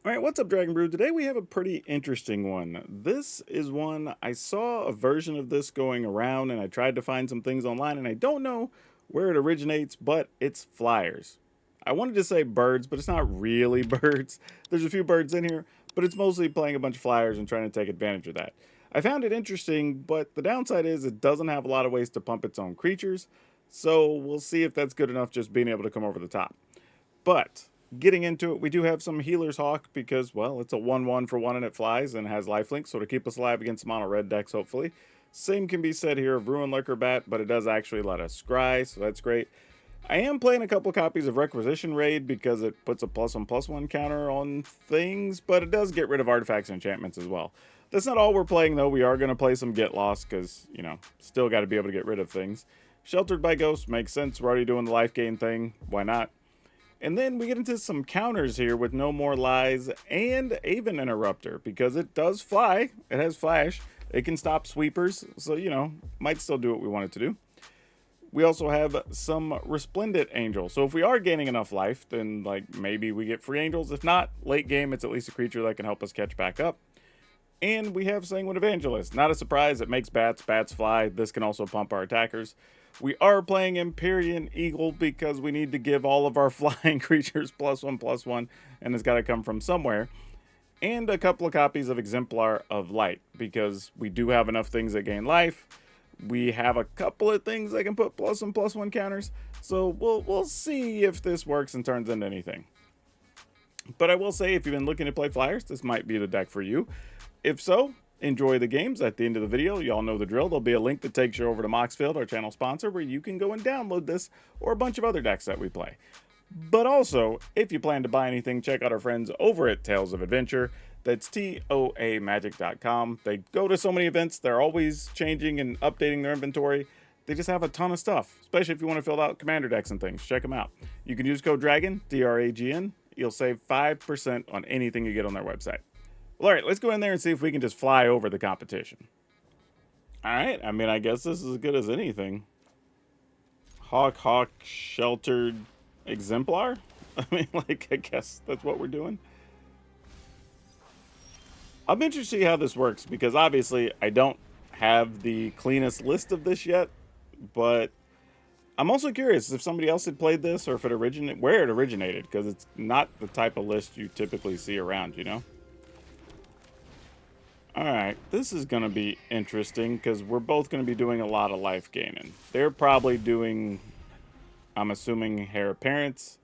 All right, what's up, Dragon Brew? Today we have a pretty interesting one. This is one I saw a version of this going around, and I tried to find some things online, and I don't know where it originates, but it's flyers. I wanted to say birds, but it's not really birds. There's a few birds in here, but it's mostly playing a bunch of flyers and trying to take advantage of that. I found it interesting, but the downside is it doesn't have a lot of ways to pump its own creatures, so we'll see if that's good enough just being able to come over the top. But getting into it, we do have some Healer's Hawk because, well, it's a 1/1 for 1 and it flies and has lifelink, so to keep us alive against mono red decks, hopefully. Same can be said here of Ruin Lurker Bat, but it does actually let us scry, so that's great. I am playing a couple copies of Requisition Raid because it puts a +1/+1 counter on things, but it does get rid of artifacts and enchantments as well. That's not all we're playing, though. We are going to play some Get Lost because, you know, still got to be able to get rid of things. Sheltered by Ghosts makes sense. We're already doing the life gain thing. Why not? And then we get into some counters here with No More Lies and Aven Interrupter because it does fly. It has flash. It can stop sweepers. So, you know, might still do what we want it to do. We also have some Resplendent Angel. So if we are gaining enough life, then like maybe we get free angels. If not, late game, it's at least a creature that can help us catch back up. And we have Sanguine Evangelist. Not a surprise, it makes bats. Bats fly. This can also pump our attackers. We are playing Empyrean Eagle because we need to give all of our flying creatures +1/+1, and it's got to come from somewhere. And a couple of copies of Exemplar of Light because we do have enough things that gain life. We have a couple of things that can put +1/+1 counters, so we'll see if this works and turns into anything. But I will say, if you've been looking to play flyers, this might be the deck for you. If so, enjoy the games. At the end of the video, y'all know the drill. There'll be a link that takes you over to Moxfield, our channel sponsor, where you can go and download this or a bunch of other decks that we play. But also, if you plan to buy anything, check out our friends over at Tales of Adventure. That's TOAMagic.com. They go to so many events. They're always changing and updating their inventory. They just have a ton of stuff, especially if you want to fill out commander decks and things. Check them out. You can use code DRAGON, DRAGN. You'll save 5% on anything you get on their website. Well, all right, let's go in there and see if we can just fly over the competition. All right, I mean, I guess this is as good as anything. Hawk, Sheltered Exemplar? I mean, like, I guess that's what we're doing. I'm interested to see how this works because obviously I don't have the cleanest list of this yet, but I'm also curious if somebody else had played this or if it originated, where it originated, because it's not the type of list you typically see around, you know? Alright, this is going to be interesting because we're both going to be doing a lot of life gaining. They're probably doing, I'm assuming, Heir Apparents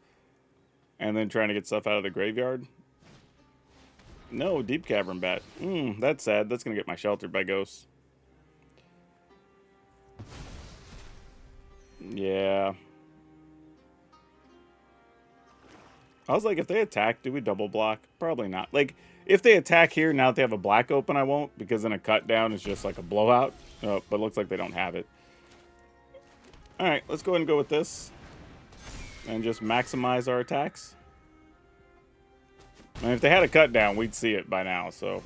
and then trying to get stuff out of the graveyard. No, Deep Cavern Bat. That's sad. That's going to get my Sheltered by Ghosts. Yeah. I was like, if they attack, do we double block? Probably not. Like, if they attack here, now that they have a black open, I won't, because then a cut down is just like a blowout. Oh, but it looks like they don't have it. Alright, let's go ahead and go with this. And just maximize our attacks. And if they had a cut down, we'd see it by now, so...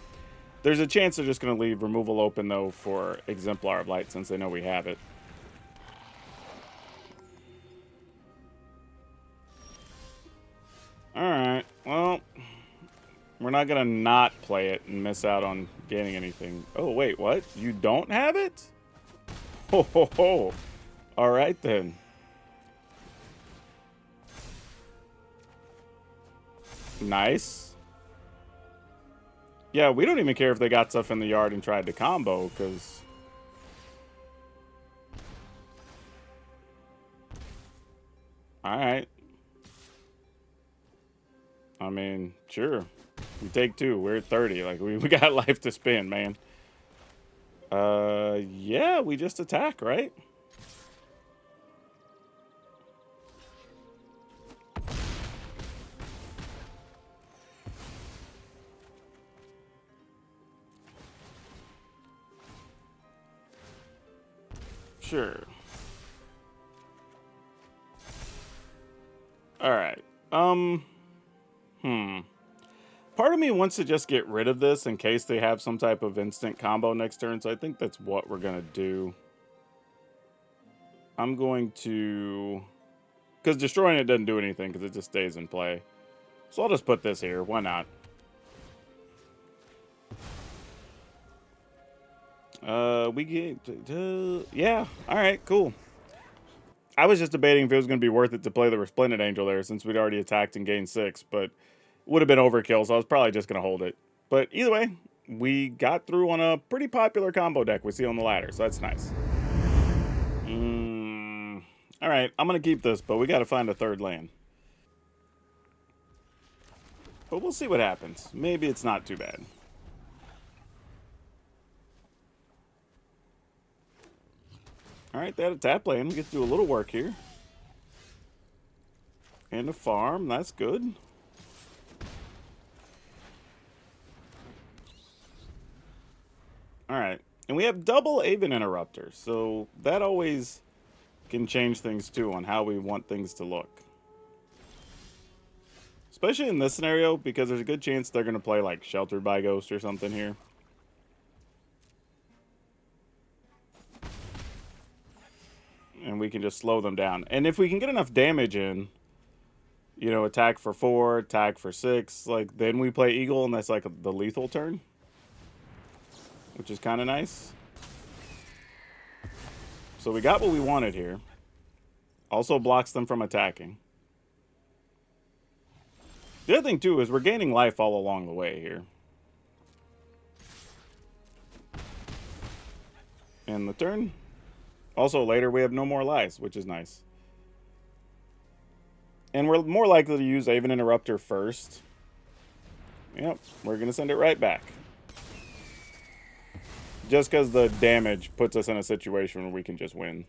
There's a chance they're just going to leave removal open, though, for Exemplar of Light, since they know we have it. Alright, well... We're not going to not play it and miss out on gaining anything. Oh, wait, what? You don't have it? Ho, ho, ho. All right, then. Nice. Yeah, we don't even care if they got stuff in the yard and tried to combo, because... All right. I mean, sure. We take 2. We're at 30. Like, we got life to spend, man. Yeah, we just attack, right? Sure. All right. Part of me wants to just get rid of this in case they have some type of instant combo next turn, so I think that's what we're going to do. I'm going to... Because destroying it doesn't do anything, because it just stays in play. So I'll just put this here. Why not? We get... yeah, alright, cool. I was just debating if it was going to be worth it to play the Resplendent Angel there since we'd already attacked and gained 6, but it would have been overkill, so I was probably just going to hold it. But either way, we got through on a pretty popular combo deck we see on the ladder, so that's nice. Alright, I'm going to keep this, but we got to find a third land. But we'll see what happens. Maybe it's not too bad. Alright, they had a tap land. We get to do a little work here. And a farm, that's good. Alright, and we have double Aven Interrupter, so that always can change things too on how we want things to look. Especially in this scenario, because there's a good chance they're going to play like Sheltered by Ghost or something here. And we can just slow them down. And if we can get enough damage in, you know, attack for 4, attack for 6, like, then we play Eagle, and that's like the lethal turn. Which is kind of nice. So we got what we wanted here. Also blocks them from attacking. The other thing, too, is we're gaining life all along the way here. And the turn. Also, later we have no more lives, which is nice. And we're more likely to use Aven Interrupter first. Yep, we're going to send it right back. Just because the damage puts us in a situation where we can just win.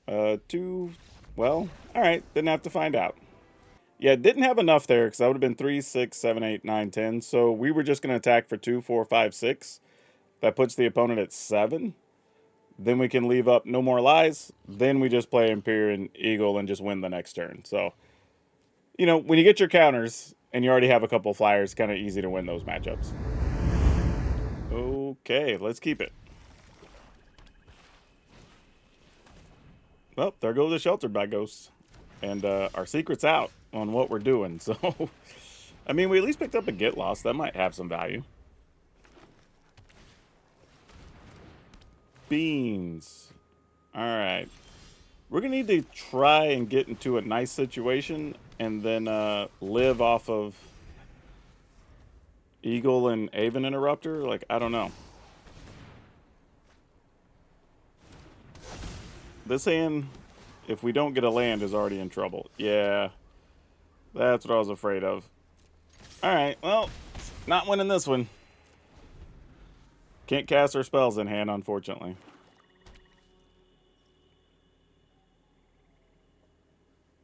2... Well, alright, didn't have to find out. Yeah, didn't have enough there, because that would have been 3, 6, 7, 8, 9, 10. So we were just going to attack for 2, 4, 5, 6. That puts the opponent at 7. Then we can leave up no more lies. Then we just play Empyrean Eagle and just win the next turn. So, you know, when you get your counters and you already have a couple flyers, it's kind of easy to win those matchups. Okay, let's keep it. Well, there goes the Sheltered by Ghosts. And our secret's out on what we're doing. So, I mean, we at least picked up a Get Lost. That might have some value. Beans. Alright. We're going to need to try and get into a nice situation and then live off of Eagle and Aven Interrupter. Like, I don't know. This hand, if we don't get a land, is already in trouble. Yeah. That's what I was afraid of. Alright, well, not winning this one. Can't cast our spells in hand, unfortunately.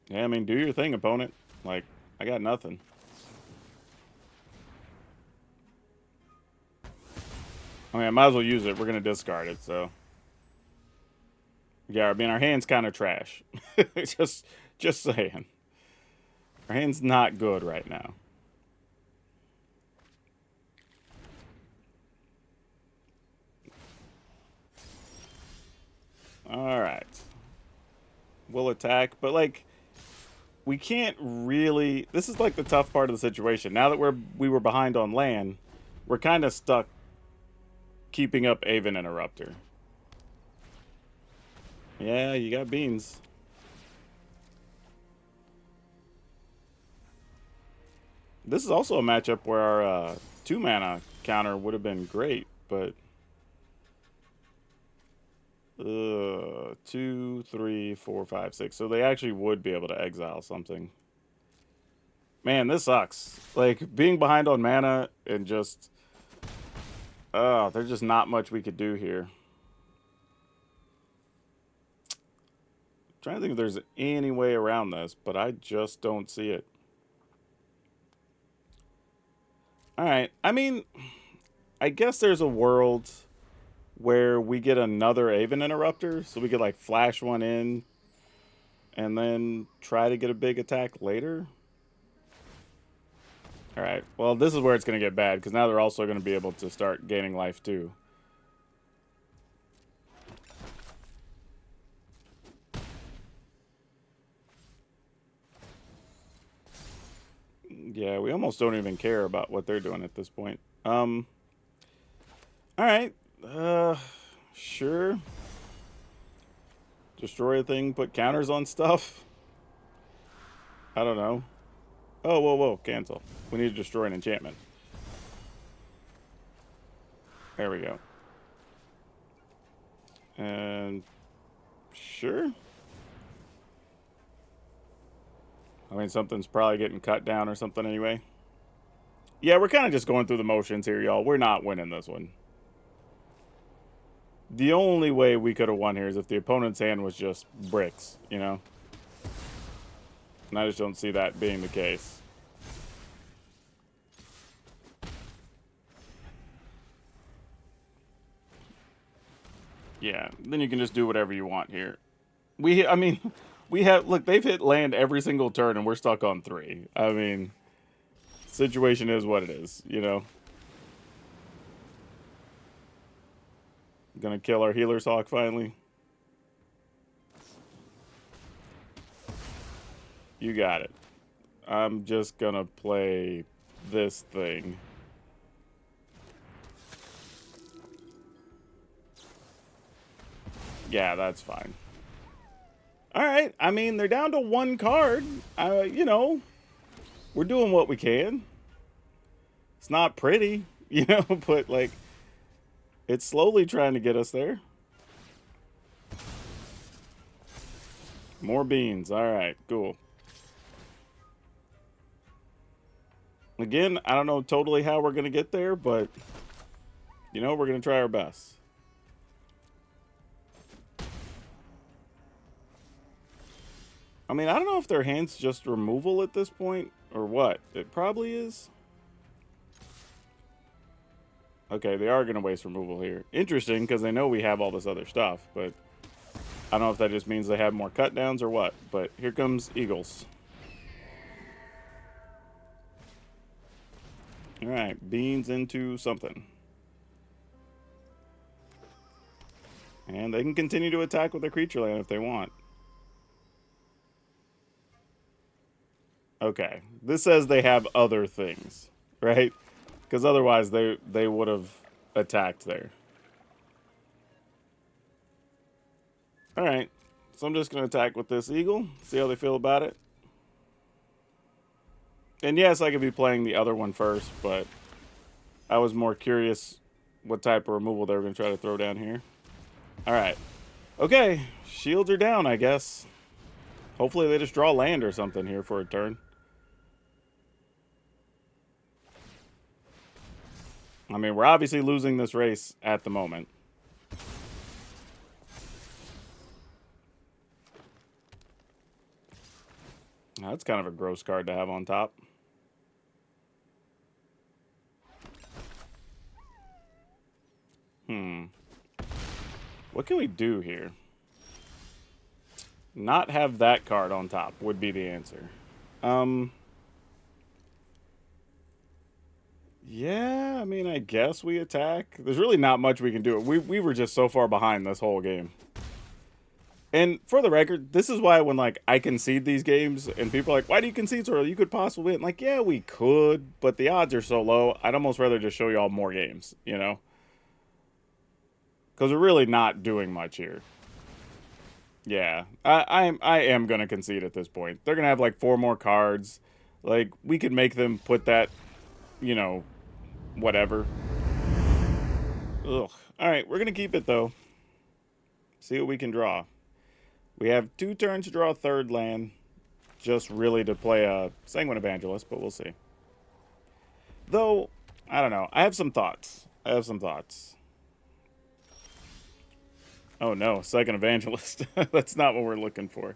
Yeah, I mean, do your thing, opponent. Like, I got nothing. I mean, I might as well use it. We're going to discard it, so. Yeah, I mean, our hand's kind of trash. just saying. Our hand's not good right now. Alright. We'll attack, but, like, we can't really... This is, like, the tough part of the situation. Now that we were behind on land, we're kind of stuck keeping up Aven Interrupter. Yeah, you got beans. This is also a matchup where our 2-mana counter would have been great, but... 2, 3, 4, 5, 6. So they actually would be able to exile something. Man, this sucks. Like, being behind on mana and just... there's just not much we could do here. I'm trying to think if there's any way around this, but I just don't see it. Alright, I mean... I guess there's a world where we get another Aven Interrupter, so we could, like, flash one in and then try to get a big attack later. Alright, well, this is where it's going to get bad, because now they're also going to be able to start gaining life, too. Yeah, we almost don't even care about what they're doing at this point. All right. Sure. Destroy a thing, put counters on stuff. I don't know. Oh, whoa, whoa, cancel. We need to destroy an enchantment. There we go. And sure. I mean, something's probably getting cut down or something anyway. Yeah, we're kind of just going through the motions here, y'all. We're not winning this one. The only way we could have won here is if the opponent's hand was just bricks, you know? And I just don't see that being the case. Yeah, then you can just do whatever you want here. I mean, we have, look, they've hit land every single turn and we're stuck on 3. I mean, situation is what it is, you know? Gonna kill our healer's hawk finally. You got it. I'm just gonna play this thing. Yeah, that's fine. All right. I mean, they're down to 1 card. You know, we're doing what we can. It's not pretty, you know, but like, it's slowly trying to get us there. More beans. All right, cool. Again, I don't know totally how we're going to get there, but, you know, we're going to try our best. I mean, I don't know if their hand's just removal at this point or what. It probably is. Okay, they are going to waste removal here. Interesting, because they know we have all this other stuff, but I don't know if that just means they have more cut downs or what. But here comes Eagles. All right, beans into something. And they can continue to attack with their creature land if they want. Okay, this says they have other things, right? Because otherwise they would have attacked there. All right, so I'm just going to attack with this eagle, see how they feel about it. And yes, I could be playing the other one first, but I was more curious what type of removal they were going to try to throw down here. All right. Okay, shields are down, I guess. Hopefully they just draw land or something here for a turn. I mean, we're obviously losing this race at the moment. Now, that's kind of a gross card to have on top. What can we do here? Not have that card on top would be the answer. Yeah, I mean, I guess we attack. There's really not much we can do. We were just so far behind this whole game. And for the record, this is why when, like, I concede these games, and people are like, why do you concede so early? You could possibly win. Like, yeah, we could, but the odds are so low, I'd almost rather just show y'all more games, you know? Because we're really not doing much here. Yeah, I am going to concede at this point. They're going to have, like, 4 more cards. Like, we could make them put that, you know, whatever. Ugh. All right, we're going to keep it, though. See what we can draw. We have 2 turns to draw a 3rd land, just really to play a Sanguine Evangelist, but we'll see. Though, I don't know. I have some thoughts. Oh no, Second Evangelist. That's not what we're looking for.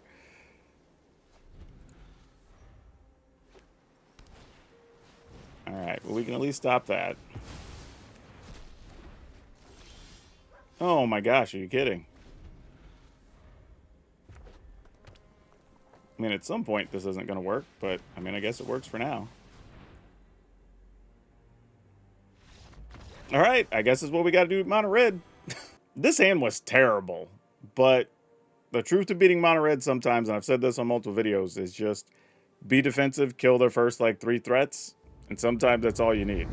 Alright, well we can at least stop that. Oh my gosh, are you kidding? I mean, at some point this isn't going to work, but I mean, I guess it works for now. Alright, I guess is what we got to do with Mono Red. This hand was terrible, but the truth to beating Mono Red sometimes, and I've said this on multiple videos, is just be defensive, kill their first, like, 3 threats, and sometimes that's all you need.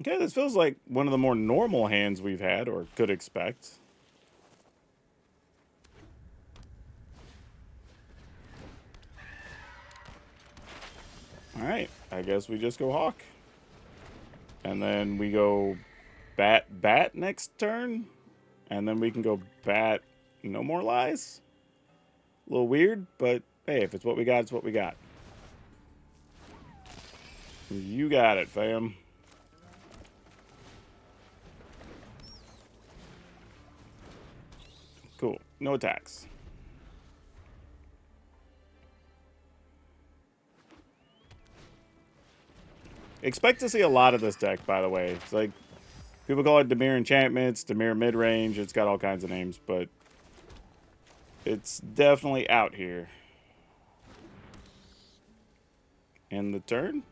Okay, this feels like one of the more normal hands we've had, or could expect. Alright, I guess we just go Hawk. And then we go bat next turn. And then we can go bat no more lies. A little weird, but hey, if it's what we got, it's what we got. You got it, fam. Cool. No attacks. Expect to see a lot of this deck, by the way. It's like, people call it Dimir Enchantments, Dimir Midrange. It's got all kinds of names, but it's definitely out here. In the turn?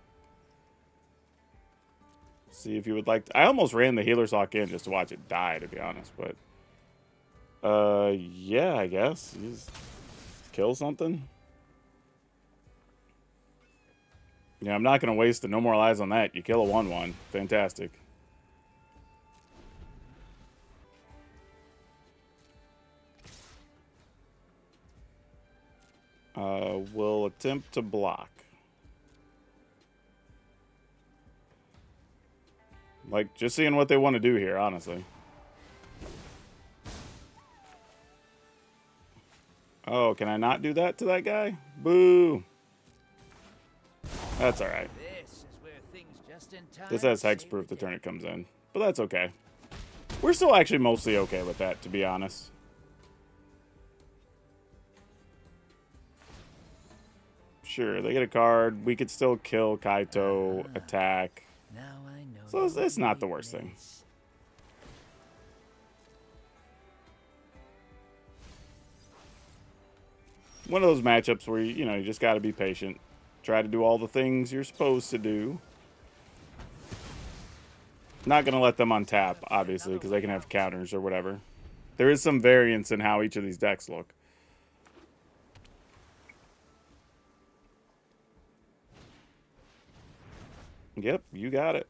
See if you would like to... I almost ran the Healer's Hawk in just to watch it die, to be honest, but... yeah, I guess. You just kill something. Yeah, I'm not going to waste the no more lies on that. You kill a 1/1. Fantastic. We'll attempt to block. Like, just seeing what they want to do here, honestly. Oh, can I not do that to that guy? Boo! That's alright. This has hexproof the turn it comes in. But that's okay. We're still actually mostly okay with that, to be honest. Sure, they get a card. We could still kill Kaito, attack. So it's not the worst thing. One of those matchups where, you know, you just got to be patient. Try to do all the things you're supposed to do. Not going to let them untap, obviously, because they can have counters or whatever. There is some variance in how each of these decks look. Yep, you got it.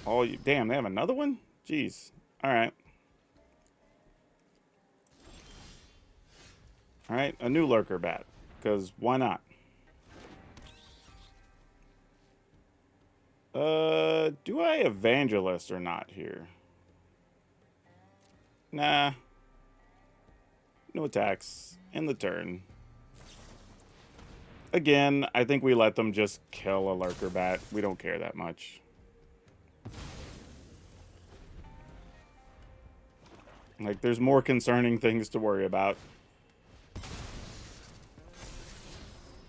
Oh, damn, they have another one? Jeez. All right. All right, a new lurker bat, because why not? Do I evangelist or not here? Nah. No attacks in the turn. Again, I think we let them just kill a lurker bat. We don't care that much. Like, there's more concerning things to worry about.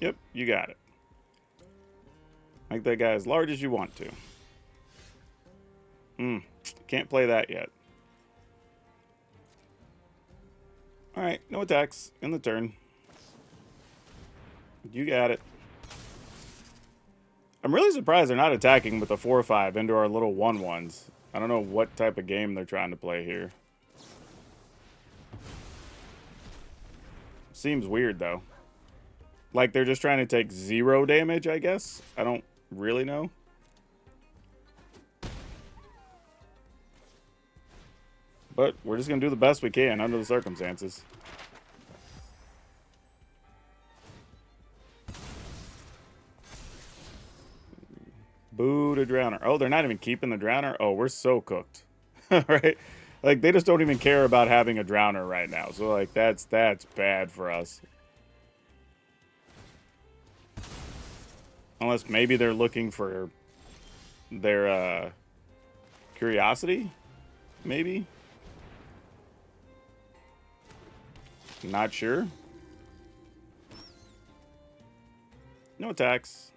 Yep, you got it. Make that guy as large as you want to. Can't play that yet. Alright, no attacks in the turn. You got it. I'm really surprised they're not attacking with the 4/5 into our little 1/1s. I don't know what type of game they're trying to play here. Seems weird, though. Like, they're just trying to take 0 damage, I guess? I don't really know. But we're just going to do the best we can under the circumstances. Boo to Drowner. Oh, they're not even keeping the Drowner? Oh, we're so cooked. Right? Like, they just don't even care about having a Drowner right now. So, like, that's bad for us. Unless maybe they're looking for their, curiosity? Maybe? Not sure. No attacks.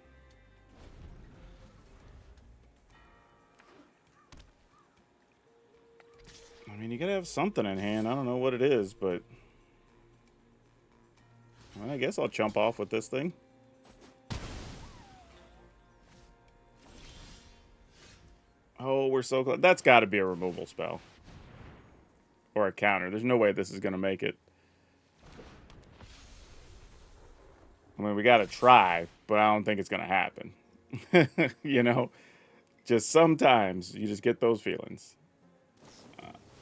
I mean, you gotta have something in hand. I don't know what it is, but... well, I guess I'll jump off with this thing. Oh, we're so close. That's got to be a removal spell. Or a counter. There's no way this is going to make it. I mean, we got to try, but I don't think it's going to happen. You know, just sometimes you just get those feelings.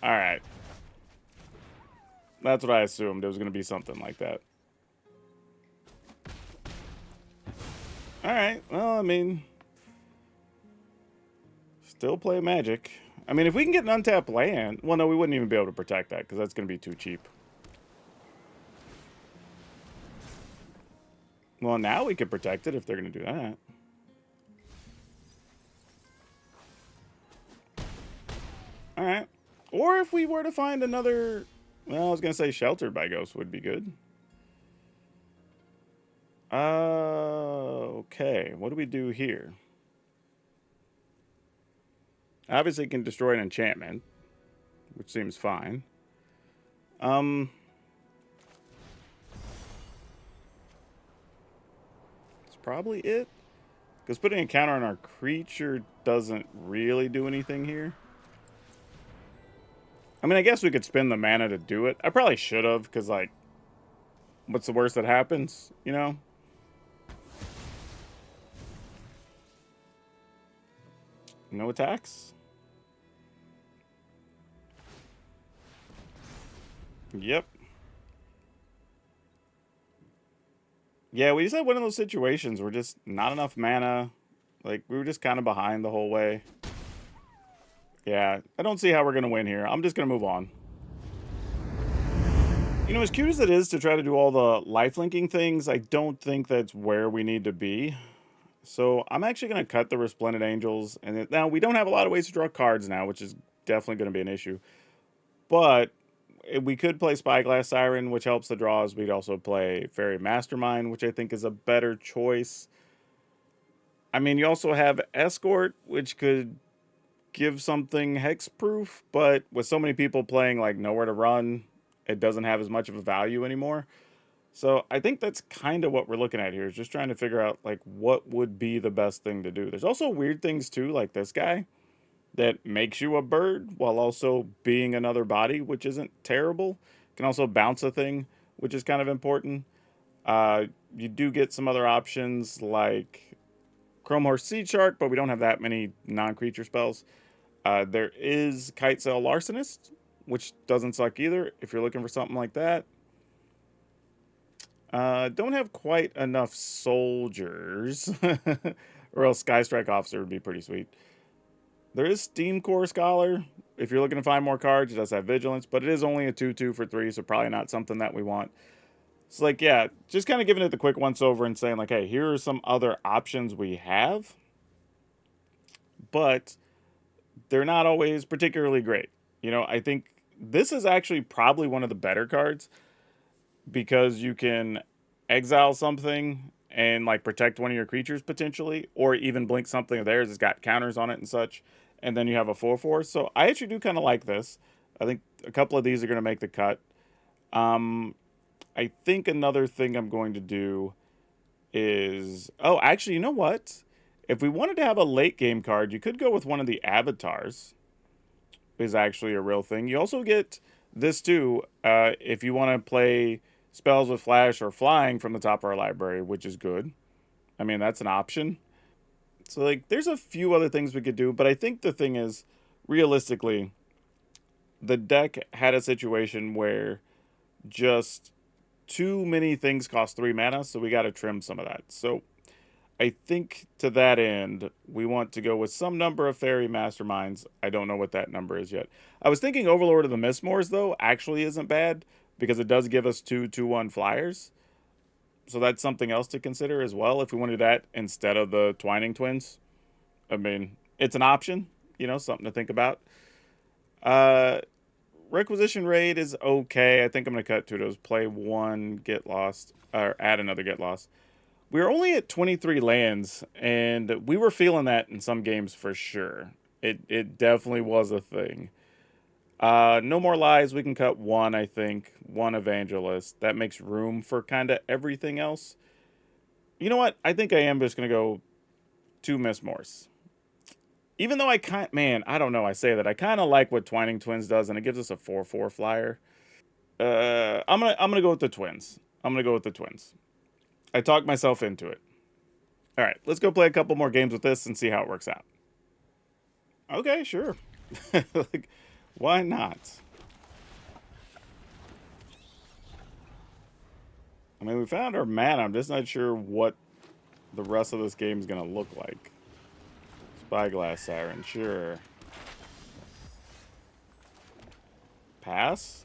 All right. That's what I assumed. It was going to be something like that. All right. Well, I mean, still play Magic. I mean, if we can get an untapped land... Well, no, we wouldn't even be able to protect that because that's going to be too cheap. Well, now we could protect it if they're going to do that. All right. Or if we were to find another... Well, I was going to say Sheltered by Ghost would be good. Okay. What do we do here? Obviously, can destroy an enchantment, which seems fine. That's probably it. Because putting a counter on our creature doesn't really do anything here. I mean, I guess we could spend the mana to do it. I probably should have, because, like, what's the worst that happens, you know? No attacks? Yep. Yeah, we just had one of those situations where just not enough mana. Like, we were just kind of behind the whole way. Yeah, I don't see how we're going to win here. I'm just going to move on. You know, as cute as it is to try to do all the lifelinking things, I don't think that's where we need to be. So I'm actually going to cut the Resplendent Angels. And now we don't have a lot of ways to draw cards now, which is definitely going to be an issue. But we could play Spyglass Siren, which helps the draws. We'd also play Fairy Mastermind, which I think is a better choice. I mean, you also have Escort, which could give something hexproof, but with so many people playing like Nowhere to Run, it doesn't have as much of a value anymore. So I think that's kind of what we're looking at here, is just trying to figure out like what would be the best thing to do. There's also weird things too, like this guy that makes you a bird while also being another body, which isn't terrible. Can also bounce a thing, which is kind of important. You do get some other options like Chrome Horse Seed Shark, but we don't have that many non-creature spells. There is Kite Sail Larcenist, which doesn't suck either if you're looking for something like that. Don't have quite enough soldiers, or else Skystrike Officer would be pretty sweet. There is Steam Core Scholar. If you're looking to find more cards, it does have Vigilance, but it is only a 2/2 for 3, so probably not something that we want. It's like, yeah, just kind of giving it the quick once over and saying, like, hey, here are some other options we have, but they're not always particularly great. You know, I think this is actually probably one of the better cards because you can exile something and like protect one of your creatures potentially, or even blink something of theirs that's got counters on it and such, and then you have a 4/4. So I actually do kind of like this. I think a couple of these are going to make the cut. Um, I think another thing I'm going to do is, oh, actually, you know what? If we wanted to have a late game card, you could go with one of the avatars. Is actually a real thing. You also get this too if you want to play spells with flash or flying from the top of our library, which is good. I mean, that's an option. So, like, there's a few other things we could do, but I think the thing is, realistically, the deck had a situation where just too many things cost 3 mana, so we got to trim some of that. So, I think to that end, we want to go with some number of fairy masterminds. I don't know what that number is yet. I was thinking Overlord of the Mistmores, though, actually isn't bad because it does give us 2/2/1 flyers. So that's something else to consider as well if we want to do that instead of the Twining Twins. I mean, it's an option, you know, something to think about. Uh, Requisition Raid is okay. I think I'm going to cut 2 of those. Play 1, get lost, or add another get lost. We were only at 23 lands, and we were feeling that in some games for sure. It definitely was a thing. No More Lies, we can cut 1, I think. 1 Evangelist. That makes room for kind of everything else. You know what? I think I am just going to go 2 Mistmores. Even though man, I don't know, I say that. I kind of like what Twining Twins does, and it gives us a 4/4 flyer. I'm gonna go with the Twins. I'm gonna go with the Twins. I talked myself into it. All right, let's go play a couple more games with this and see how it works out. Okay, sure. Like, why not? I mean, we found our mana. I'm just not sure what the rest of this game is going to look like. Spyglass Siren, sure. Pass?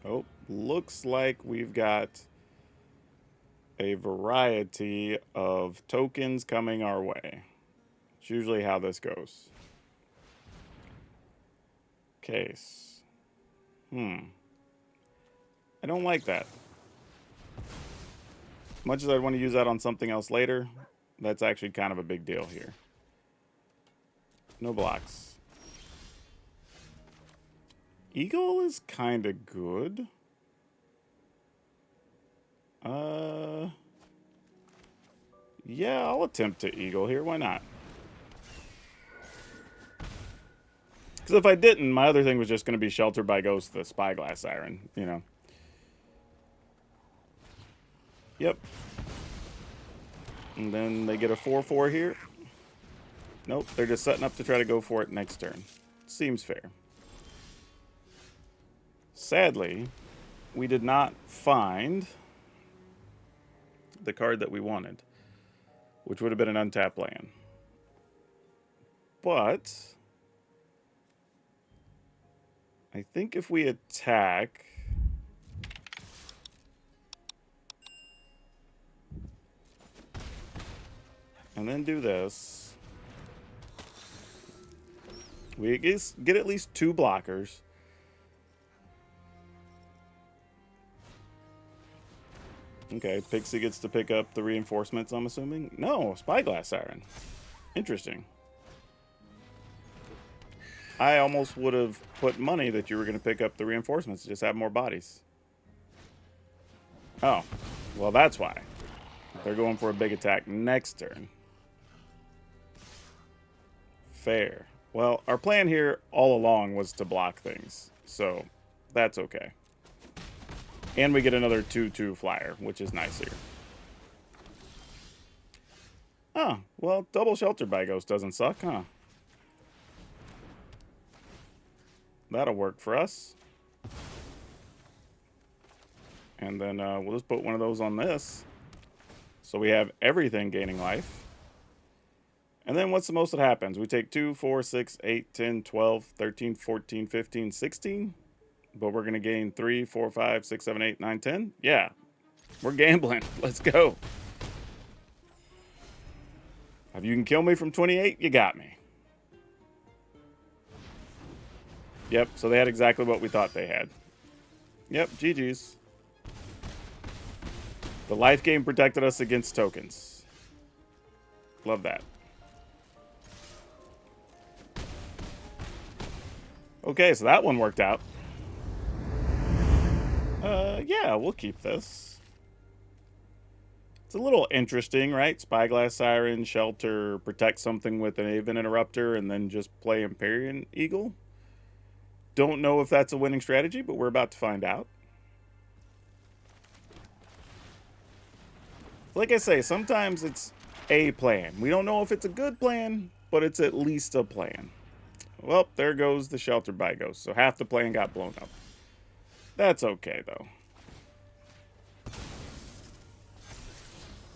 Oh, looks like we've got a variety of tokens coming our way. It's usually how this goes. Case. I don't like that. Much as I'd want to use that on something else later, that's actually kind of a big deal here. No blocks. Eagle is kind of good. Yeah, I'll attempt to Eagle here. Why not? Because if I didn't, my other thing was just going to be Sheltered by Ghost, the Spyglass Siren, you know. Yep. And then they get a 4/4 here. Nope, they're just setting up to try to go for it next turn. Seems fair. Sadly, we did not find the card that we wanted, which would have been an untapped land. But I think if we attack, and then do this, we get at least 2 blockers. Okay, Pixie gets to pick up the reinforcements, I'm assuming. No, Spyglass Siren. Interesting. I almost would have put money that you were going to pick up the reinforcements to just have more bodies. Oh, well, that's why. They're going for a big attack next turn. Fair. Well, our plan here all along was to block things, so that's okay. And we get another 2/2 flyer, which is nice here. Oh, well, double Sheltered by Ghost doesn't suck, huh? That'll work for us. And then we'll just put one of those on this. So we have everything gaining life. And then what's the most that happens? We take 2, 4, 6, 8, 10, 12, 13, 14, 15, 16. But we're going to gain 3, 4, 5, 6, 7, 8, 9, 10. Yeah, we're gambling. Let's go. If you can kill me from 28, you got me. Yep, so they had exactly what we thought they had. Yep, GG's. The life game protected us against tokens. Love that. Okay, so that one worked out. Yeah, we'll keep this. It's a little interesting, right? Spyglass Siren, Shelter, protect something with an Aven Interrupter, and then just play Empyrean Eagle. Don't know if that's a winning strategy, but we're about to find out. Like I say, sometimes it's a plan. We don't know if it's a good plan, but it's at least a plan. Well, there goes the Sheltered by Ghost, so half the plan got blown up. That's okay, though.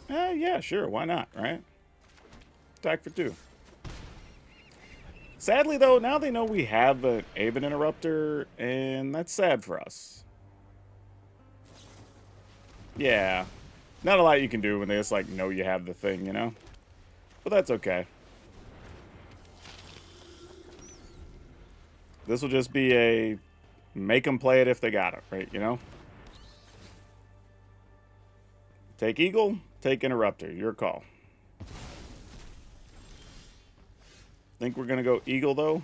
Yeah, sure, why not, right? Attack for 2. Sadly, though, now they know we have an Aven Interrupter, and that's sad for us. Yeah. Not a lot you can do when they just, like, know you have the thing, you know? But that's okay. This will just be a make them play it if they got it, right, you know? Take Eagle, take Interrupter, your call. Think we're going to go Eagle, though?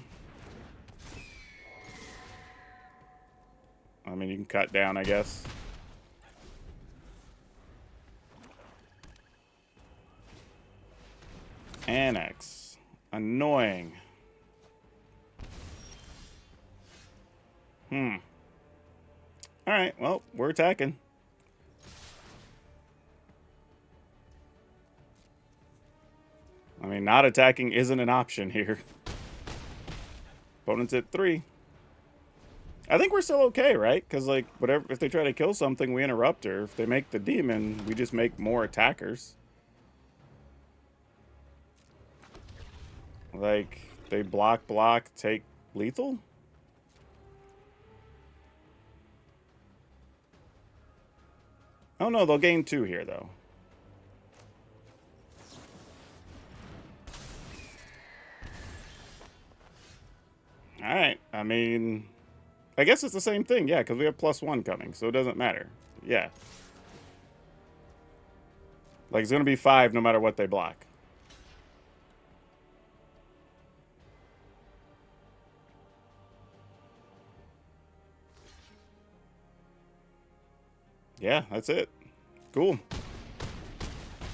I mean, you can cut down, I guess. Annex. Annoying. Alright, well, we're attacking. I mean, not attacking isn't an option here. Opponent's at 3. I think we're still okay, right? Because, like, whatever, if they try to kill something, we interrupt her. If they make the demon, we just make more attackers. Like, they block, take lethal? Oh, no, they'll gain 2 here, though. Alright, I mean... I guess it's the same thing, yeah, because we have +1 coming, so it doesn't matter. Yeah. Like, it's going to be 5 no matter what they block. Yeah, that's it. Cool.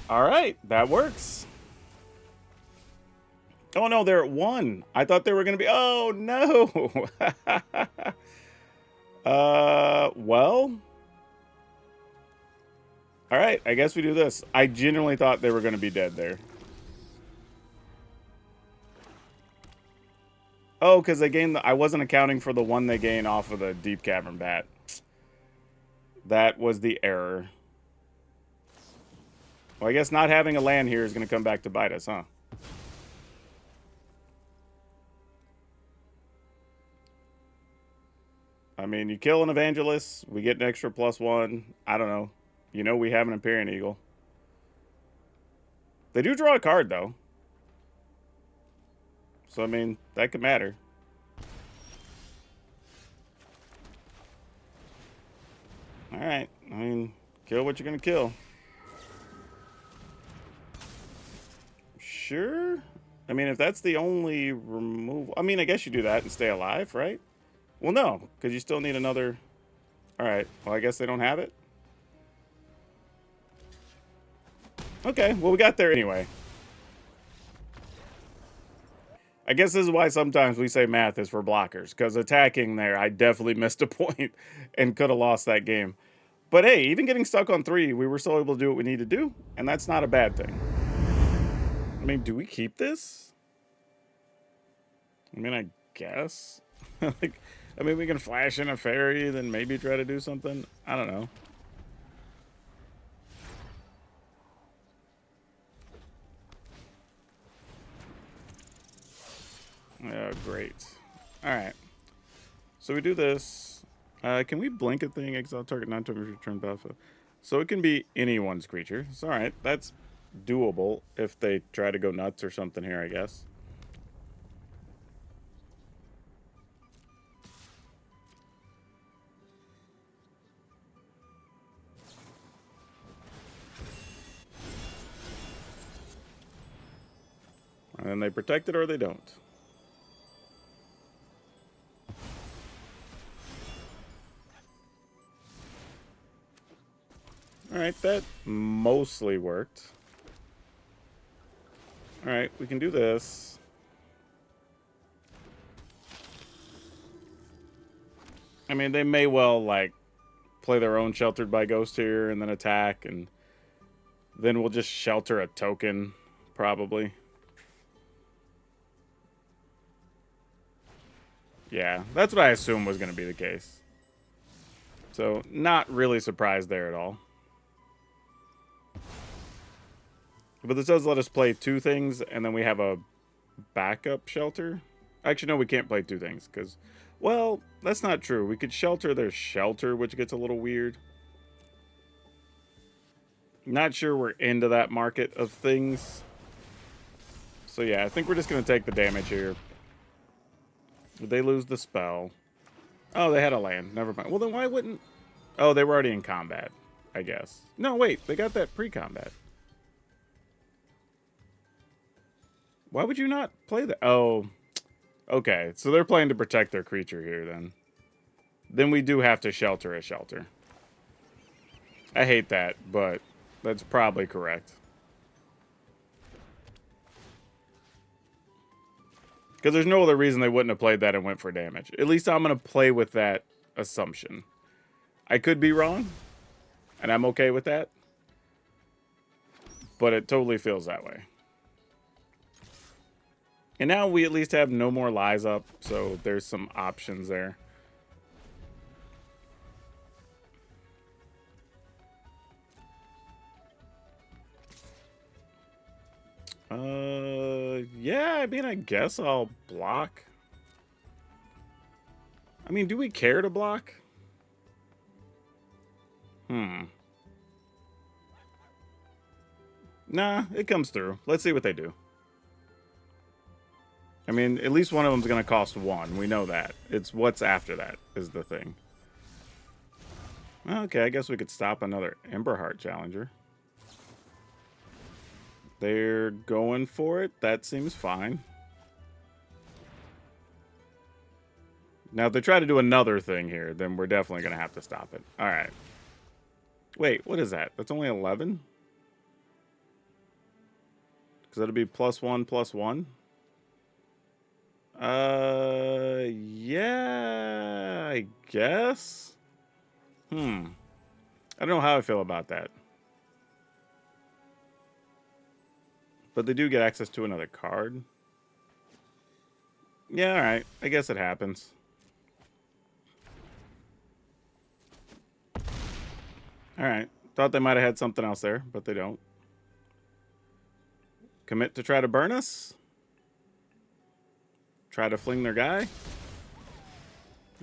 Alright, that works. Oh, no, they're at 1. I thought they were going to be... Oh, no! Well... Alright, I guess we do this. I genuinely thought they were going to be dead there. Oh, because they gained the... I wasn't accounting for the one they gain off of the Deep Cavern Bat. That was the error. Well, I guess not having a land here is going to come back to bite us, huh? I mean, you kill an Evangelist, we get an extra +1. I don't know. You know we have an Empyrean Eagle. They do draw a card, though. So, I mean, that could matter. Alright. I mean, kill what you're going to kill. Sure? I mean, if that's the only removal... I mean, I guess you do that and stay alive, right? Well, no, because you still need another... Alright, well, I guess they don't have it? Okay, well, we got there anyway. I guess this is why sometimes we say math is for blockers, because attacking there, I definitely missed a point and could have lost that game. But hey, even getting stuck on 3, we were still able to do what we need to do, and that's not a bad thing. I mean, do we keep this? I mean, I guess. Like, I mean, we can flash in a fairy, then maybe try to do something. I don't know. Oh, great. Alright. So we do this. Can we blink a thing? Exile target non-token return battlefield. So it can be anyone's creature. It's alright. That's doable if they try to go nuts or something here, I guess. And then they protect it or they don't. Alright, that mostly worked. Alright, we can do this. I mean, they may well, like, play their own Sheltered by Ghost here and then attack, and then we'll just shelter a token, probably. Yeah, that's what I assumed was going to be the case. So, not really surprised there at all. But this does let us play 2 things, and then we have a backup shelter. Actually, no, we can't play 2 things, because... Well, that's not true. We could shelter their shelter, which gets a little weird. Not sure we're into that market of things. So yeah, I think we're just going to take the damage here. They lose the spell. Oh, they had a land. Never mind. Well, then why wouldn't... Oh, they were already in combat, I guess. No, wait. They got that pre-combat. Why would you not play that? Oh, okay. So they're playing to protect their creature here, then. Then we do have to shelter a shelter. I hate that, but that's probably correct. Because there's no other reason they wouldn't have played that and went for damage. At least I'm going to play with that assumption. I could be wrong, and I'm okay with that. But it totally feels that way. And now we at least have no more lies up, so there's some options there. Yeah, I mean, I guess I'll block. I mean, do we care to block? Nah, it comes through. Let's see what they do. I mean, at least one of them's going to cost 1. We know that. It's what's after that is the thing. Okay, I guess we could stop another Emberheart Challenger. They're going for it. That seems fine. Now, if they try to do another thing here, then we're definitely going to have to stop it. All right. Wait, what is that? That's only 11? Because that'll be +1, +1. Yeah, I guess. I don't know how I feel about that. But they do get access to another card. Yeah, alright. I guess it happens. Alright. Thought they might have had something else there, but they don't. Commit to try to burn us? Try to fling their guy?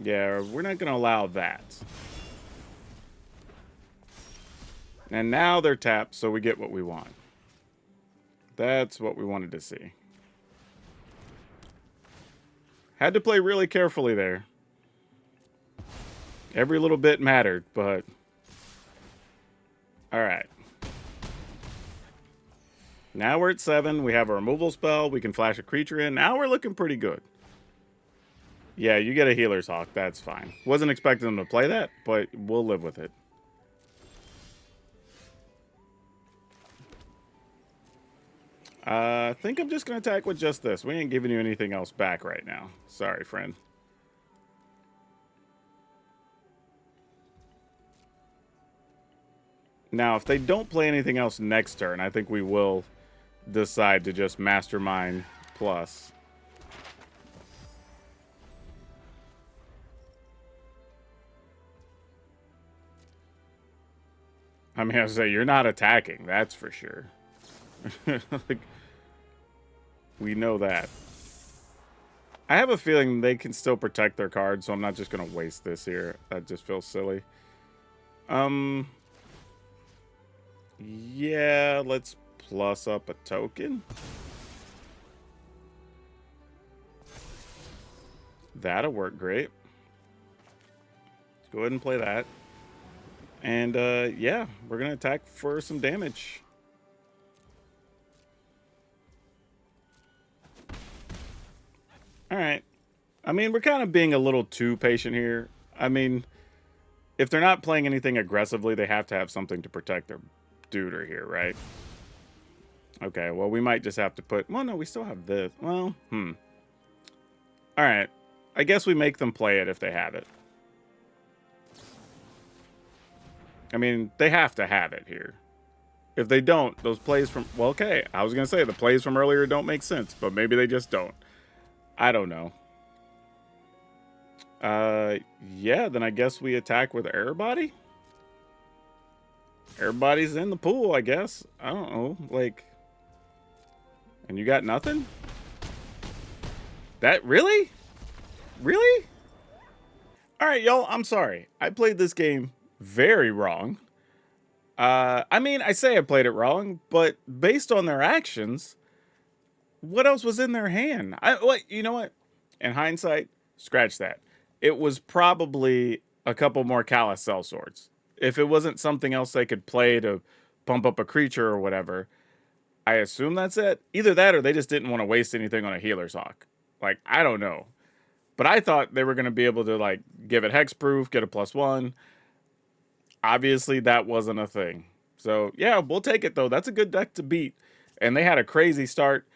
Yeah, we're not going to allow that. And now they're tapped, so we get what we want. That's what we wanted to see. Had to play really carefully there. Every little bit mattered, but... Alright. Now we're at 7. We have a removal spell. We can flash a creature in. Now we're looking pretty good. Yeah, you get a Healer's Hawk. That's fine. Wasn't expecting them to play that, but we'll live with it. I think I'm just going to attack with just this. We ain't giving you anything else back right now. Sorry, friend. Now, if they don't play anything else next turn, I think we will decide to just Mastermind plus. I mean, I was say, you're not attacking, that's for sure. Like, we know that. I have a feeling they can still protect their cards, so I'm not just going to waste this here. That just feels silly. Yeah, let's plus up a token. That'll work great. Let's go ahead and play that. And, yeah, we're going to attack for some damage. Alright. I mean, we're kind of being a little too patient here. I mean, if they're not playing anything aggressively, they have to have something to protect their duder here, right? Okay, well, we might just have to put... Well, no, we still have this. Well, Alright. I guess we make them play it if they have it. I mean, they have to have it here. If they don't, those plays from... Well, okay, I was going to say the plays from earlier don't make sense, but maybe they just don't. I don't know. Yeah, then I guess we attack with Air Body? Everybody's in the pool, I guess. I don't know, like... And you got nothing? That, really? Really? Alright, y'all, I'm sorry. I played this game very wrong. I mean, I say I played it wrong, but based on their actions, what else was in their hand? You know what? In hindsight, scratch that. It was probably a couple more Callous Sellswords. If it wasn't something else they could play to pump up a creature or whatever, I assume that's it. Either that or they just didn't want to waste anything on a Healer's Hawk. Like, I don't know. But I thought they were going to be able to, like, give it hexproof, get a +1. Obviously, that wasn't a thing. So, yeah, we'll take it, though. That's a good deck to beat. And they had a crazy start.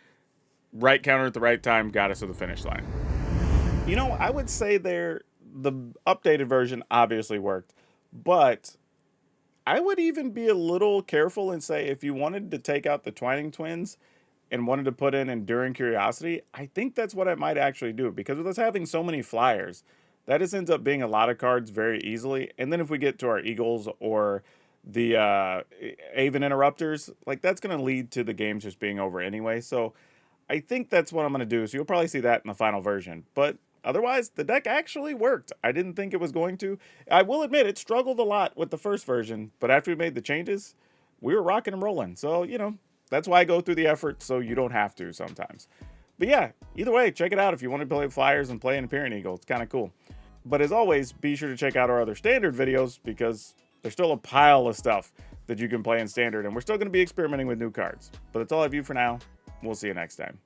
Right counter at the right time got us to the finish line. You know, I would say the updated version obviously worked. But I would even be a little careful and say if you wanted to take out the Twining Twins and wanted to put in Enduring Curiosity, I think that's what I might actually do, because with us having so many flyers, that just ends up being a lot of cards very easily. And then if we get to our Eagles or the Aven Interrupters, like that's going to lead to the games just being over anyway. So I think that's what I'm going to do. So you'll probably see that in the final version. But otherwise, the deck actually worked. I didn't think it was going to. I will admit it struggled a lot with the first version, but after we made the changes, we were rocking and rolling. So, you know, that's why I go through the effort so you don't have to sometimes. But yeah, either way, check it out if you want to play Flyers and play an Imperial Eagle. It's kind of cool. But as always, be sure to check out our other standard videos because there's still a pile of stuff that you can play in standard, and we're still going to be experimenting with new cards. But that's all I have for now. We'll see you next time.